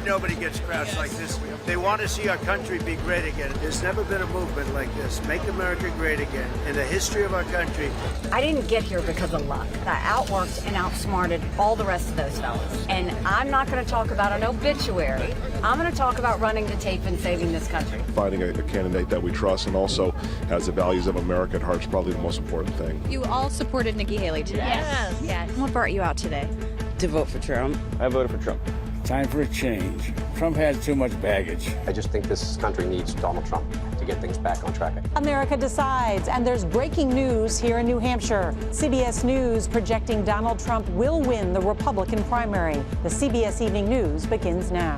nobody gets crowds like this. They want to see our country be great again. There's never been a movement like this. Make America great again. In the history of our country. I didn't get here because of luck. I outworked and outsmarted all the rest of those fellas. And I'm not going to talk about an obituary. I'm going to talk about running the tape and saving this country. Finding a candidate that we trust and also has the values of America at heart is probably the most important thing. You all supported Nikki Haley today. Yes. What brought you out today? To vote for Trump. I voted for Trump. Time for a change. Trump has too much baggage. I just think this country needs Donald Trump to get things back on track. America decides, and there's breaking news here in New Hampshire. CBS News projecting Donald Trump will win the Republican primary. The CBS Evening News begins now.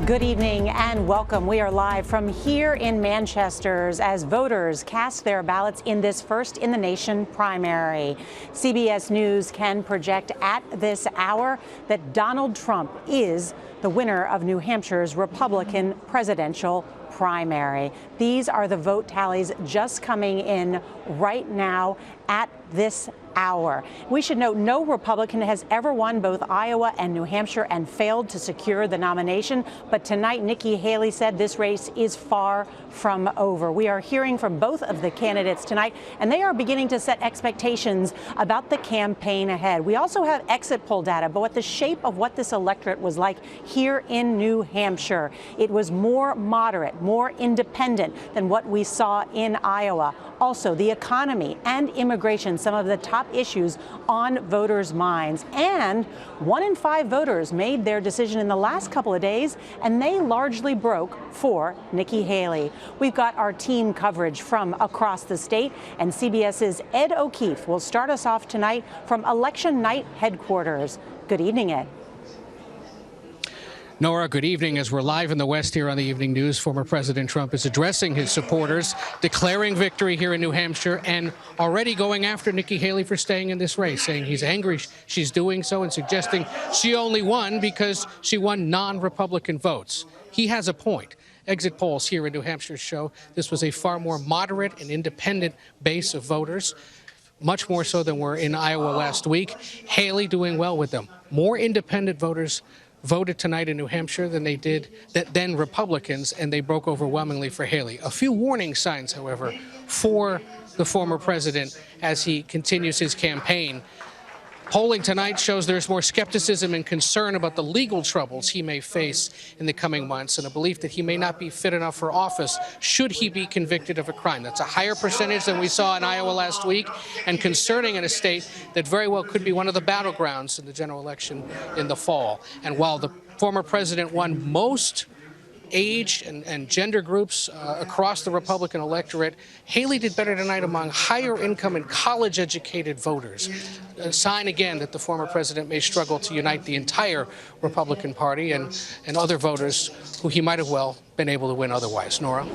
Good evening and welcome. We are live from here in Manchester as voters cast their ballots in this first in the nation primary. CBS News can project at this hour that Donald Trump is the winner of New Hampshire's Republican presidential primary. These are the vote tallies just coming in right now at this hour. We should note no Republican has ever won both Iowa and New Hampshire and failed to secure the nomination. But tonight, Nikki Haley said this race is far from over. We are hearing from both of the candidates tonight, and they are beginning to set expectations about the campaign ahead. We also have exit poll data, but what the shape of what this electorate was like here in New Hampshire. It was more moderate, more independent than what we saw in Iowa. Also, the economy and immigration, some of the top issues on voters' minds. And 1 in 5 voters made their decision in the last couple of days, and they largely broke for Nikki Haley. We've got our team coverage from across the state, and CBS's Ed O'Keefe will start us off tonight from election night headquarters. Good evening, Ed. Nora, good evening. As we're live in the West here on the Evening News, former President Trump is addressing his supporters, declaring victory here in New Hampshire, and already going after Nikki Haley for staying in this race, saying he's angry she's doing so and suggesting she only won because she won non-Republican votes. He has a point. Exit polls here in New Hampshire show this was a far more moderate and independent base of voters, much more so than were in Iowa last week. Haley doing well with them. More independent voters voted tonight in New Hampshire than Republicans, and they broke overwhelmingly for Haley. A few warning signs, however, for the former president as he continues his campaign. Polling tonight shows there's more skepticism and concern about the legal troubles he may face in the coming months, and a belief that he may not be fit enough for office should he be convicted of a crime. That's a higher percentage than we saw in Iowa last week, and concerning in a state that very well could be one of the battlegrounds in the general election in the fall. And while the former president won most age and gender groups across the Republican electorate, Haley did better tonight among higher income and college-educated voters. A sign again that the former president may struggle to unite the entire Republican Party and other voters who he might have well been able to win otherwise. Nora?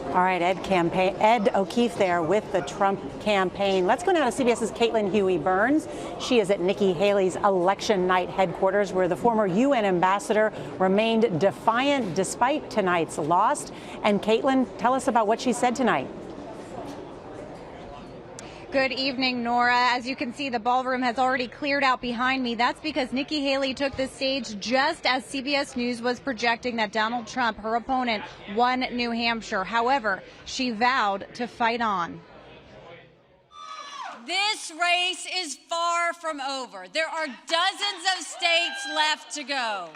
All right, Ed O'Keefe there with the Trump campaign. Let's go now to CBS's Caitlin Huey-Burns. She is at Nikki Haley's election night headquarters, where the former UN ambassador remained defiant despite tonight's loss. And Caitlin, tell us about what she said tonight. Good evening, Nora. As you can see, the ballroom has already cleared out behind me. That's because Nikki Haley took the stage just as CBS News was projecting that Donald Trump, her opponent, won New Hampshire. However, she vowed to fight on. This race is far from over. There are dozens of states left to go.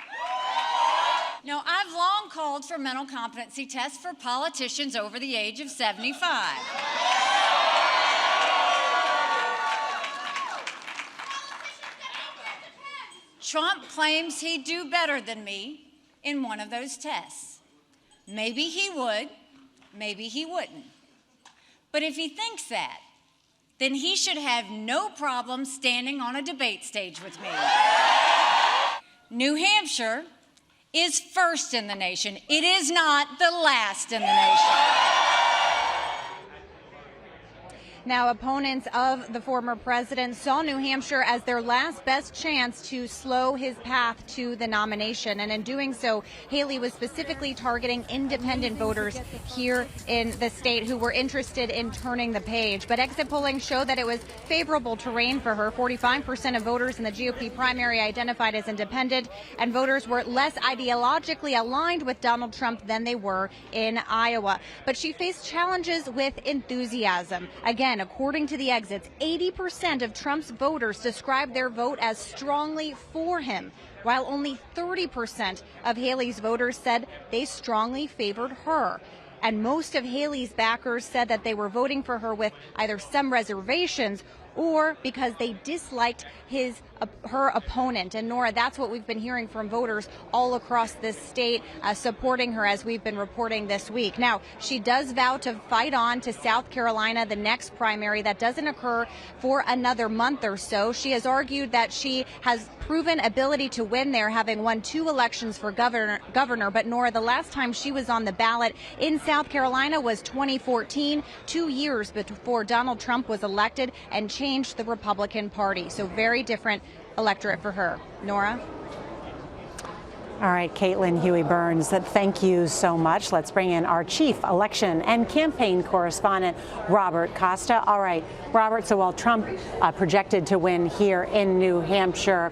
Now, I've long called for mental competency tests for politicians over the age of 75. Trump claims he'd do better than me in one of those tests. Maybe he would, maybe he wouldn't. But if he thinks that, then he should have no problem standing on a debate stage with me. New Hampshire is first in the nation. It is not the last in the nation. Now, opponents of the former president saw New Hampshire as their last best chance to slow his path to the nomination. And in doing so, Haley was specifically targeting independent voters here in the state who were interested in turning the page. But exit polling showed that it was favorable terrain for her. 45% of voters in the GOP primary identified as independent, and voters were less ideologically aligned with Donald Trump than they were in Iowa. But she faced challenges with enthusiasm. Again, according to the exits, 80% of Trump's voters described their vote as strongly for him, while only 30% of Haley's voters said they strongly favored her. And most of Haley's backers said that they were voting for her with either some reservations or because they disliked her opponent. And Nora, that's what we've been hearing from voters all across this state supporting her, as we've been reporting this week. Now, she does vow to fight on to South Carolina, the next primary that doesn't occur for another month or so. She has argued that she has proven ability to win there, having won 2 elections for governor. But Nora, the last time she was on the ballot in South Carolina was 2014, 2 years before Donald Trump was elected and changed the Republican Party. So very different electorate for her. Nora? All right, Caitlin Huey-Burns, thank you so much. Let's bring in our chief election and campaign correspondent, Robert Costa. All right, Robert, so while Trump projected to win here in New Hampshire,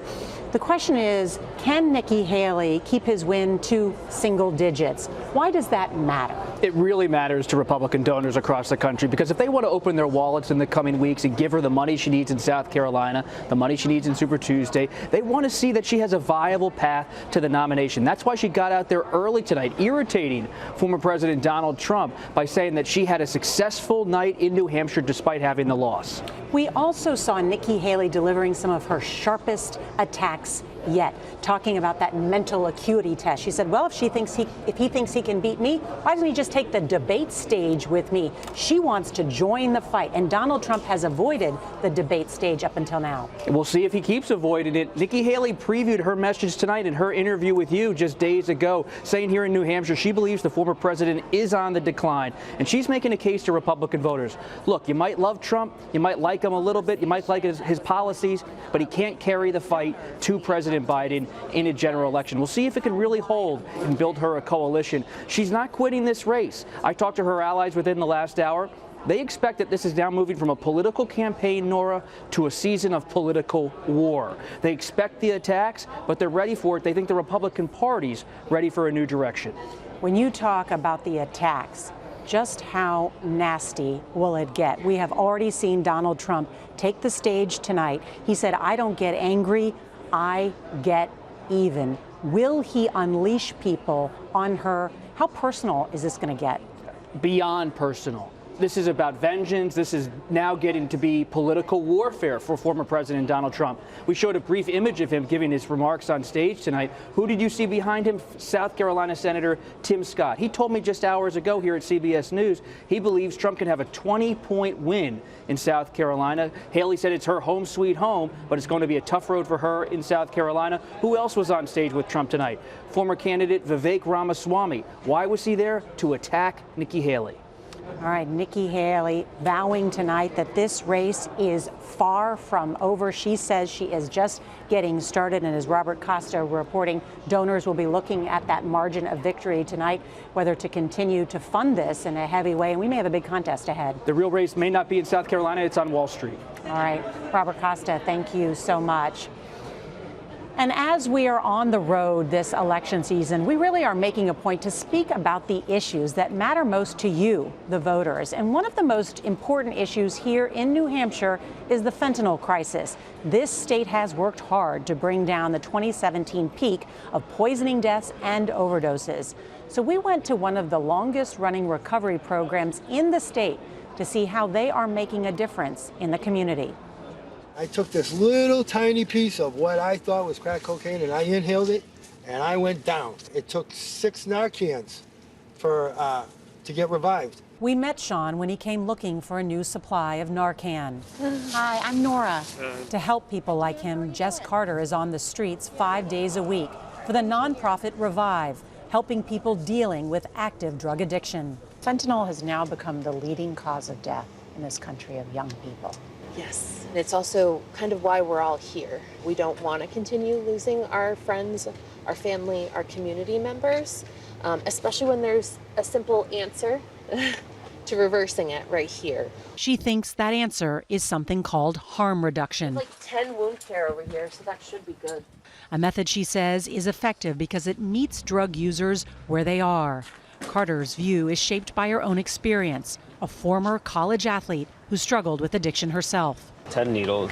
the question is, can Nikki Haley keep his win to single digits? Why does that matter? It really matters to Republican donors across the country, because if they want to open their wallets in the coming weeks and give her the money she needs in South Carolina, the money she needs in Super Tuesday, they want to see that she has a viable path to the nomination. That's why she got out there early tonight, irritating former President Donald Trump by saying that she had a successful night in New Hampshire despite having the loss. We also saw Nikki Haley delivering some of her sharpest attacks yet, talking about that mental acuity test. She said, well, if he thinks he can beat me, why doesn't he just take the debate stage with me? She wants to join the fight, and Donald Trump has avoided the debate stage up until now. We'll see if he keeps avoiding it. Nikki Haley previewed her message tonight in her interview with you just days ago, saying here in New Hampshire she believes the former president is on the decline, and she's making a case to Republican voters. Look, you might love Trump, you might like him a little bit, you might like his policies, but he can't carry the fight to President Biden in a general election. We'll see if it can really hold and build her a coalition. She's not quitting this race. I talked to her allies within the last hour. They expect that this is now moving from a political campaign, Nora, to a season of political war. They expect the attacks, but they're ready for it. They think the Republican Party's ready for a new direction. When you talk about the attacks, just how nasty will it get? We have already seen Donald Trump take the stage tonight. He said, I don't get angry, I get even. Will he unleash people on her? How personal is this going to get? Beyond personal. This is about vengeance. This is now getting to be political warfare for former President Donald Trump. We showed a brief image of him giving his remarks on stage tonight. Who did you see behind him? South Carolina Senator Tim Scott. He told me just hours ago here at CBS News he believes Trump can have a 20-point win in South Carolina. Haley said it's her home sweet home, but it's going to be a tough road for her in South Carolina. Who else was on stage with Trump tonight? Former candidate Vivek Ramaswamy. Why was he there? To attack Nikki Haley. All right, Nikki Haley vowing tonight that this race is far from over. She says she is just getting started. And as Robert Costa reporting, donors will be looking at that margin of victory tonight, whether to continue to fund this in a heavy way. And we may have a big contest ahead. The real race may not be in South Carolina. It's on Wall Street. All right, Robert Costa, thank you so much. And as we are on the road this election season, we really are making a point to speak about the issues that matter most to you, the voters. And one of the most important issues here in New Hampshire is the fentanyl crisis. This state has worked hard to bring down the 2017 peak of poisoning deaths and overdoses. So we went to one of the longest running recovery programs in the state to see how they are making a difference in the community. I took this little tiny piece of what I thought was crack cocaine and I inhaled it and I went down. It took 6 Narcans to get revived. We met Sean when he came looking for a new supply of Narcan. Hi, I'm Nora. To help people like him, Jess Carter is on the streets 5 days a week for the nonprofit Revive, helping people dealing with active drug addiction. Fentanyl has now become the leading cause of death in this country of young people. Yes, it's also kind of why we're all here. We don't want to continue losing our friends, our family, our community members, especially when there's a simple answer to reversing it right here. She thinks that answer is something called harm reduction. Like 10 wound care over here, so that should be good. A method she says is effective because it meets drug users where they are. Carter's view is shaped by her own experience, a former college athlete who struggled with addiction herself. 10 needles,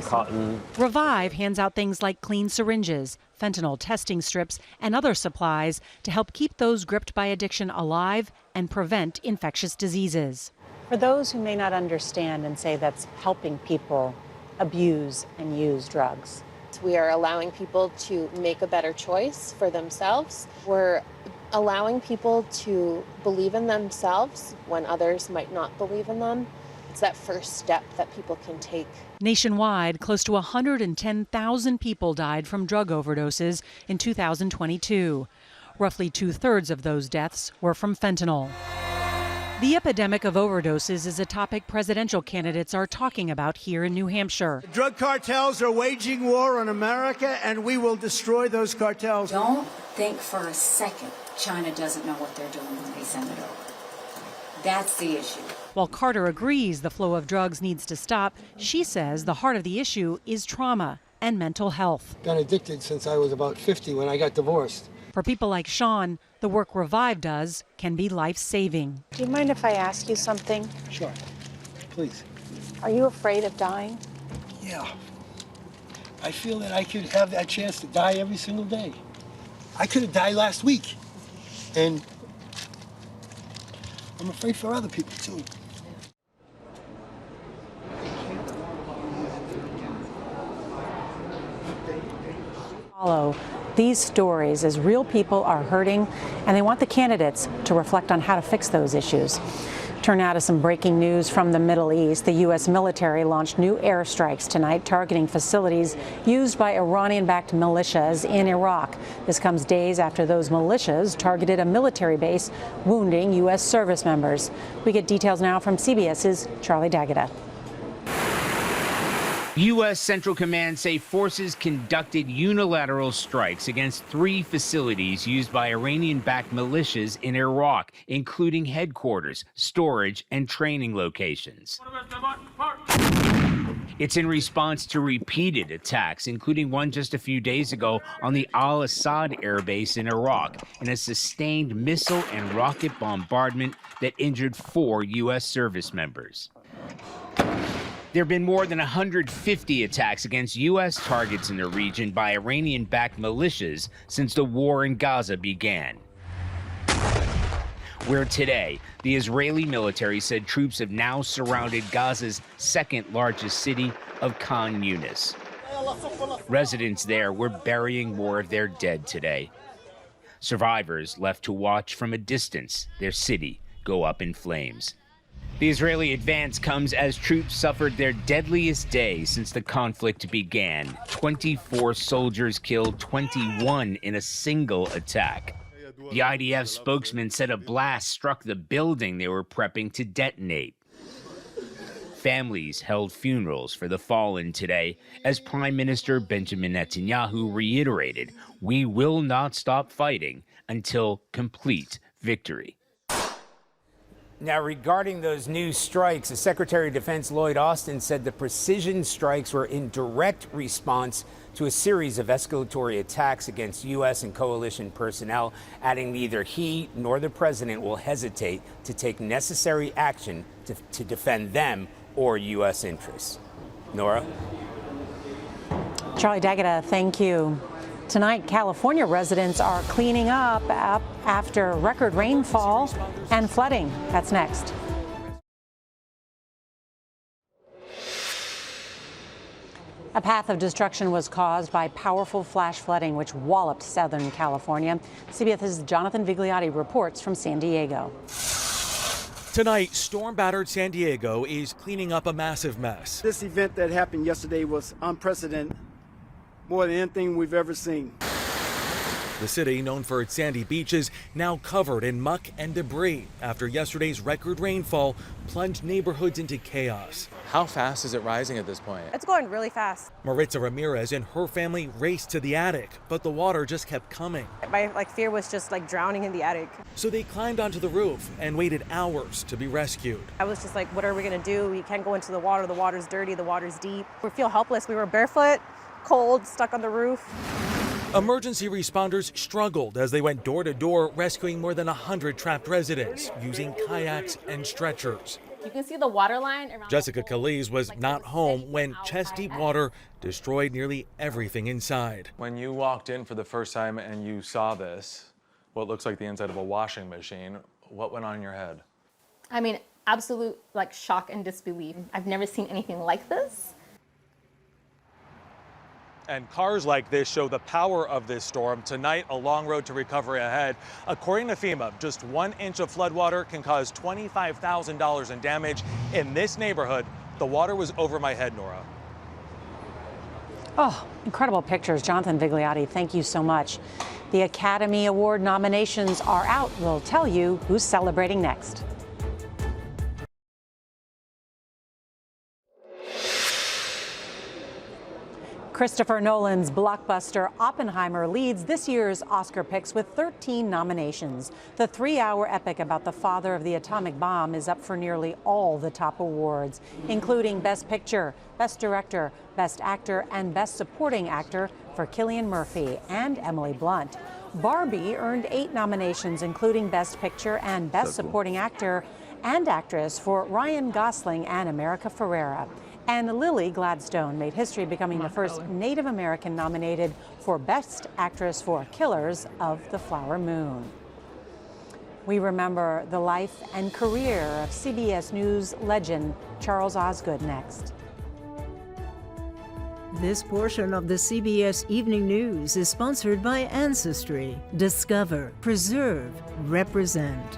cotton. Revive hands out things like clean syringes, fentanyl testing strips, and other supplies to help keep those gripped by addiction alive and prevent infectious diseases. For those who may not understand and say that's helping people abuse and use drugs, We are allowing people to make a better choice for themselves. We're allowing people to believe in themselves when others might not believe in them. It's that first step that people can take. Nationwide, close to 110,000 people died from drug overdoses in 2022. Roughly 2/3 of those deaths were from fentanyl. The epidemic of overdoses is a topic presidential candidates are talking about here in New Hampshire. Drug cartels are waging war on America, and we will destroy those cartels. Don't think for a second China doesn't know what they're doing when they send it over. That's the issue. While Carter agrees the flow of drugs needs to stop, she says the heart of the issue is trauma and mental health. Been addicted since I was about 50 when I got divorced. For people like Sean, the work Revive does can be life-saving. Do you mind if I ask you something? Sure, please. Are you afraid of dying? Yeah. I feel that I could have that chance to die every single day. I could have died last week. And I'm afraid for other people too. Follow these stories as real people are hurting, and they want the candidates to reflect on how to fix those issues. Turn now to some breaking news from the Middle East. The U.S. military launched new airstrikes tonight targeting facilities used by Iranian-backed militias in Iraq. This comes days after those militias targeted a military base, wounding U.S. service members. We get details now from CBS's Charlie D'Agata. U.S. Central Command say forces conducted unilateral strikes against 3 facilities used by Iranian-backed militias in Iraq, including headquarters, storage, and training locations. It's in response to repeated attacks, including one just a few days ago on the Al-Assad air base in Iraq, and a sustained missile and rocket bombardment that injured 4 U.S. service members. There have been more than 150 attacks against U.S. targets in the region by Iranian-backed militias since the war in Gaza began. Where today, the Israeli military said troops have now surrounded Gaza's second-largest city of Khan Yunis. Residents there were burying more of their dead today. Survivors left to watch from a distance their city go up in flames. The Israeli advance comes as troops suffered their deadliest day since the conflict began. 24 soldiers killed, 21 in a single attack. The IDF spokesman said a blast struck the building they were prepping to detonate. Families held funerals for the fallen today as Prime Minister Benjamin Netanyahu reiterated, "We will not stop fighting until complete victory." Now, regarding those new strikes, the Secretary of Defense Lloyd Austin said the precision strikes were in direct response to a series of escalatory attacks against U.S. and coalition personnel, adding neither he nor the president will hesitate to take necessary action to defend them or U.S. interests. Nora? Charlie D'Agata, thank you. Tonight, California residents are cleaning up after record rainfall and flooding. That's next. A path of destruction was caused by powerful flash flooding, which walloped Southern California. CBS's Jonathan Vigliotti reports from San Diego. Tonight, storm-battered San Diego is cleaning up a massive mess. This event that happened yesterday was unprecedented, more than anything we've ever seen. The city, known for its sandy beaches, now covered in muck and debris after yesterday's record rainfall plunged neighborhoods into chaos. How fast is it rising at this point? It's going really fast. Maritza Ramirez and her family raced to the attic, but the water just kept coming. My fear was just like drowning in the attic. So they climbed onto the roof and waited hours to be rescued. I was just like, what are we gonna do? We can't go into the water. The water's dirty, the water's deep. We feel helpless. We were barefoot, cold, stuck on the roof. Emergency responders struggled as they went door to door, rescuing more than 100 trapped residents using kayaks and stretchers. You can see the water line around. Jessica Calise was not home when chest-deep water destroyed nearly everything inside. When you walked in for the first time and you saw this, what looks like the inside of a washing machine, what went on in your head? I mean, absolute shock and disbelief. I've never seen anything like this. And cars like this show the power of this storm. Tonight, a long road to recovery ahead. According to FEMA, just 1 inch of floodwater can cause $25,000 in damage. In this neighborhood, the water was over my head, Nora. Oh, incredible pictures. Jonathan Vigliotti, thank you so much. The Academy Award nominations are out. We'll tell you who's celebrating next. Christopher Nolan's blockbuster Oppenheimer leads this year's Oscar picks with 13 nominations. The 3-hour epic about the father of the atomic bomb is up for nearly all the top awards, including Best Picture, Best Director, Best Actor, and Best Supporting Actor for Cillian Murphy and Emily Blunt. Barbie earned 8 nominations, including Best Picture and Best Supporting Actor and Actress for Ryan Gosling and America Ferrera. And Lily Gladstone made history, becoming the first Native American nominated for Best Actress for Killers of the Flower Moon. We remember the life and career of CBS News legend Charles Osgood next. This portion of the CBS Evening News is sponsored by Ancestry. Discover, preserve, represent.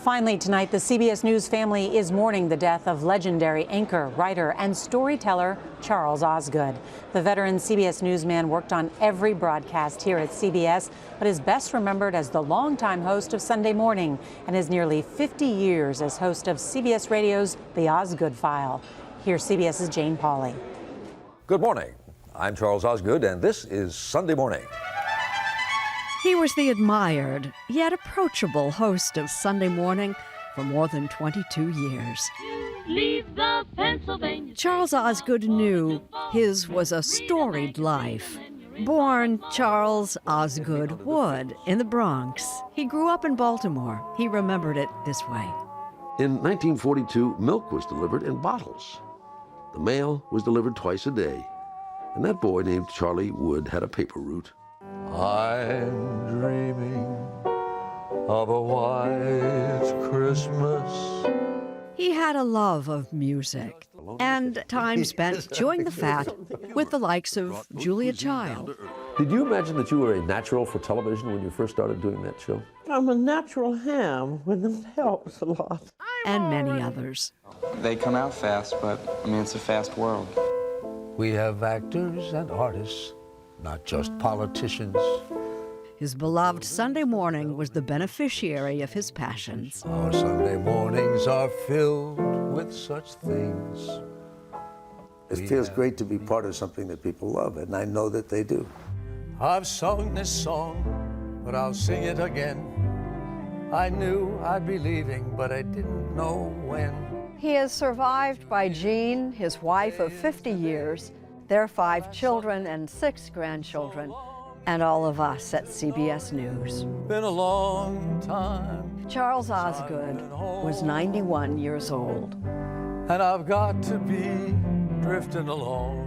Finally tonight, the CBS News family is mourning the death of legendary anchor, writer, and storyteller Charles Osgood. The veteran CBS newsman worked on every broadcast here at CBS, but is best remembered as the longtime host of Sunday Morning and his nearly 50 years as host of CBS Radio's The Osgood File. Here's CBS's Jane Pauley. Good morning. I'm Charles Osgood, and this is Sunday Morning. He was the admired, yet approachable host of Sunday Morning for more than 22 years. Charles Osgood knew his was a storied life. Born Charles Osgood Wood in the Bronx, he grew up in Baltimore. He remembered it this way. In 1942, milk was delivered in bottles. The mail was delivered twice a day. And that boy named Charlie Wood had a paper route. I'm dreaming of a white Christmas. He had a love of music and time spent chewing the fat with the likes of Julia Child. Did you imagine that you were a natural for television when you first started doing that show? I'm a natural ham, when that helps a lot. And many others. They come out fast, but I mean, it's a fast world. We have actors and artists, not just politicians. His beloved Sunday Morning was the beneficiary of his passions. Our Sunday mornings are filled with such things. It feels great to be part of something that people love, and I know that they do. I've sung this song, but I'll sing it again. I knew I'd be leaving, but I didn't know when. He is survived by Jean, his wife of 50 years, their 5 children and 6 grandchildren, and all of us at CBS News. Been a long time. Charles Osgood was 91 years old. And I've got to be drifting along.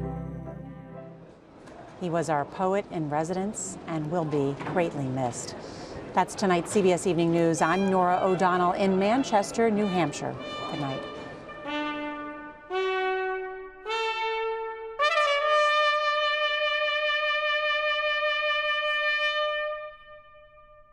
He was our poet in residence and will be greatly missed. That's tonight's CBS Evening News. I'm Nora O'Donnell in Manchester, New Hampshire. Good night.